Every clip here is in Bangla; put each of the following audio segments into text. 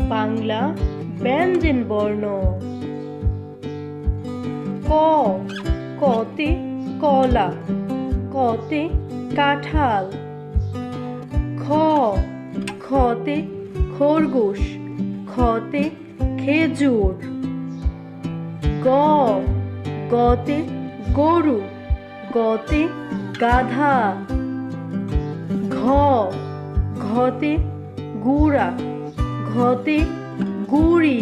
বাংলা ব্যঞ্জন বর্ণ। ক, কতে কলা, কতে কাঁঠাল। খ, খতে খরগোশ, খতে খেজুর। গ, গতে গরু, গতে গাধা। ঘ, ঘতে গুড়া, ঘতে গুড়ি।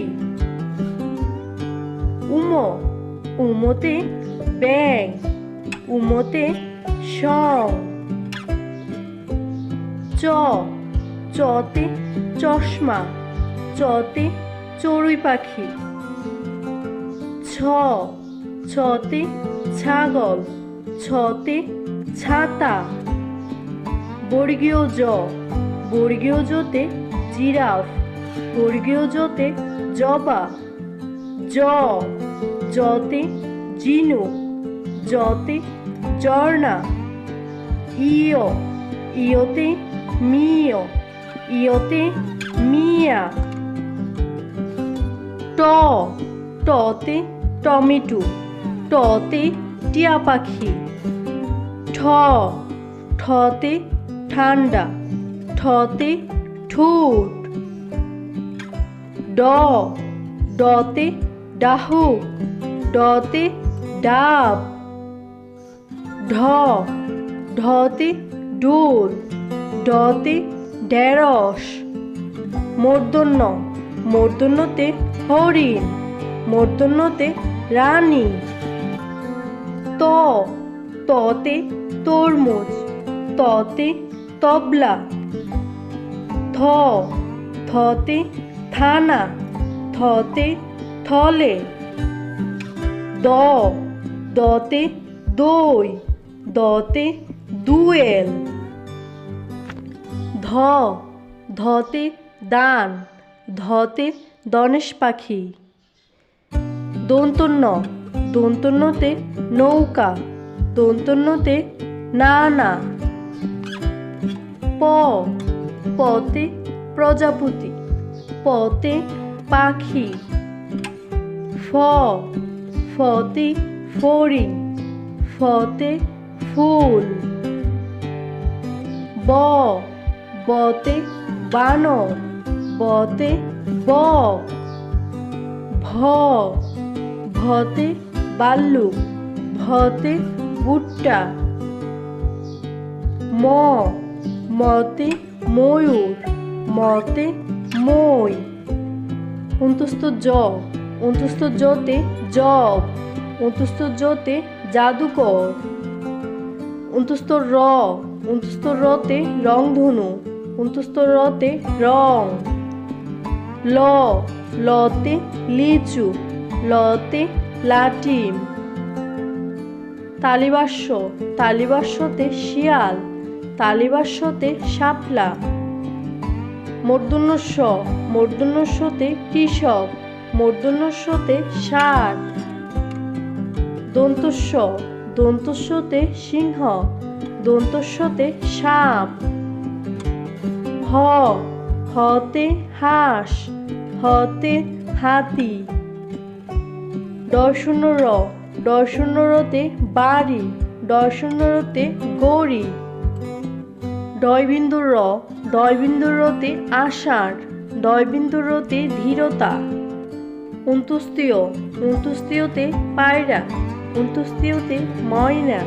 উম, উমতে ব্যাঙ, উমতে সং। চ, চতে চশমা, চতে চড়ুই পাখি। ছ, ছতে ছাগল, ছতে ছাতা। বর্গীয় জ, বর্গীয় জতে জিরাফ, বর্গীয় জতে জবা। জ, জতে ঝিনুক, জতে ঝর্ণা। ইয়, ইয়তে মিয়, ইয়তে মিয়া। ট, টতে টমেটো, টতে টিয়া পাখি। ঠ, ঠতে ঠান্ডা, ঠতে ঠোঁট। ড, ডতে ডাহুক, ডতে ডাব। ঢ, ঢতে ডোল, ডতে ঢেঁড়স। মূর্ধন্য, মূর্ধন্যতে হরিণ, মূর্ধন্যতে রানী। ত, ততে তরমুজ, ততে তবলা। থ, থতে থানা, থতে থলে। দ, দতে দই, দতে দুয়েল। ধ, ধতে দান, ধতে ধনেশ পাখি। দন্তন্য, দন্তন্যতে নৌকা, দন্তন্যতে নানা। প, পতে প্রজাপতি, পতে পাখি। ফ, ফতে ফড়িং, ফতে ফুল। ব, বতে বানর, বতে বক। ভ, ভতে ভাল্লুক, ভতে ভুট্টা। ম, মতে ময়ূর, মতে মই। অন্তস্থ জ, অন্তস্থ জতে জব, অন্তস্থ জতে জাদুকর। অন্তস্থ র, অন্তস্থ রতে রংধনু, অন্তস্থ রতে রং। ল, লতে লিচু, লতে লাটিম। তালিবাস্য, তালিবাস্যতে শিয়াল, তালিবাস্যতে শাপলা। মূর্ধন্য ষ, মূর্ধন্য ষতে কৃষক, মূর্ধন্য ষতে ষাঁড়। দন্তস্ব, দন্তস্বতে সিংহ, দন্তস্বতে সাপ। হ, হতে হাঁস, হতে হাতি। ডয়শূন্য র, ডয়শূন্য রতে বাড়ি, ডয়শূন্য রতে গড়ি। ডয়বিন্দু র, ডয়বিন্দু রতে আষাঢ়, ডয়বিন্দু রতে ধীরতা। অন্ত্যুস্তীয়, অন্ত্যুস্তীয়তে পায়রা, অন্ত্যুস্তীয়তে ময়না।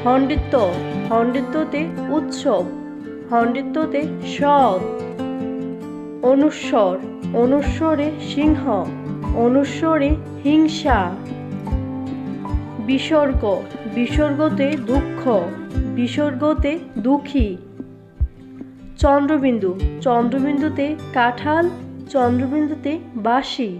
হন্ডিত্য, হন্ডিত্যতে উৎসব, হন্ডিত্যতে সৎ। অনুস্বর, অনুস্বরে সিংহ, অনুস্বরে হিংসা। বিসর্গ, বিসর্গতে দুঃখ, বিসর্গতে দুঃখী। চন্দ্রবিন্দু, চন্দ্রবিন্দুতে কাঁঠাল, চন্দ্রবিন্দুতে বাঁশি।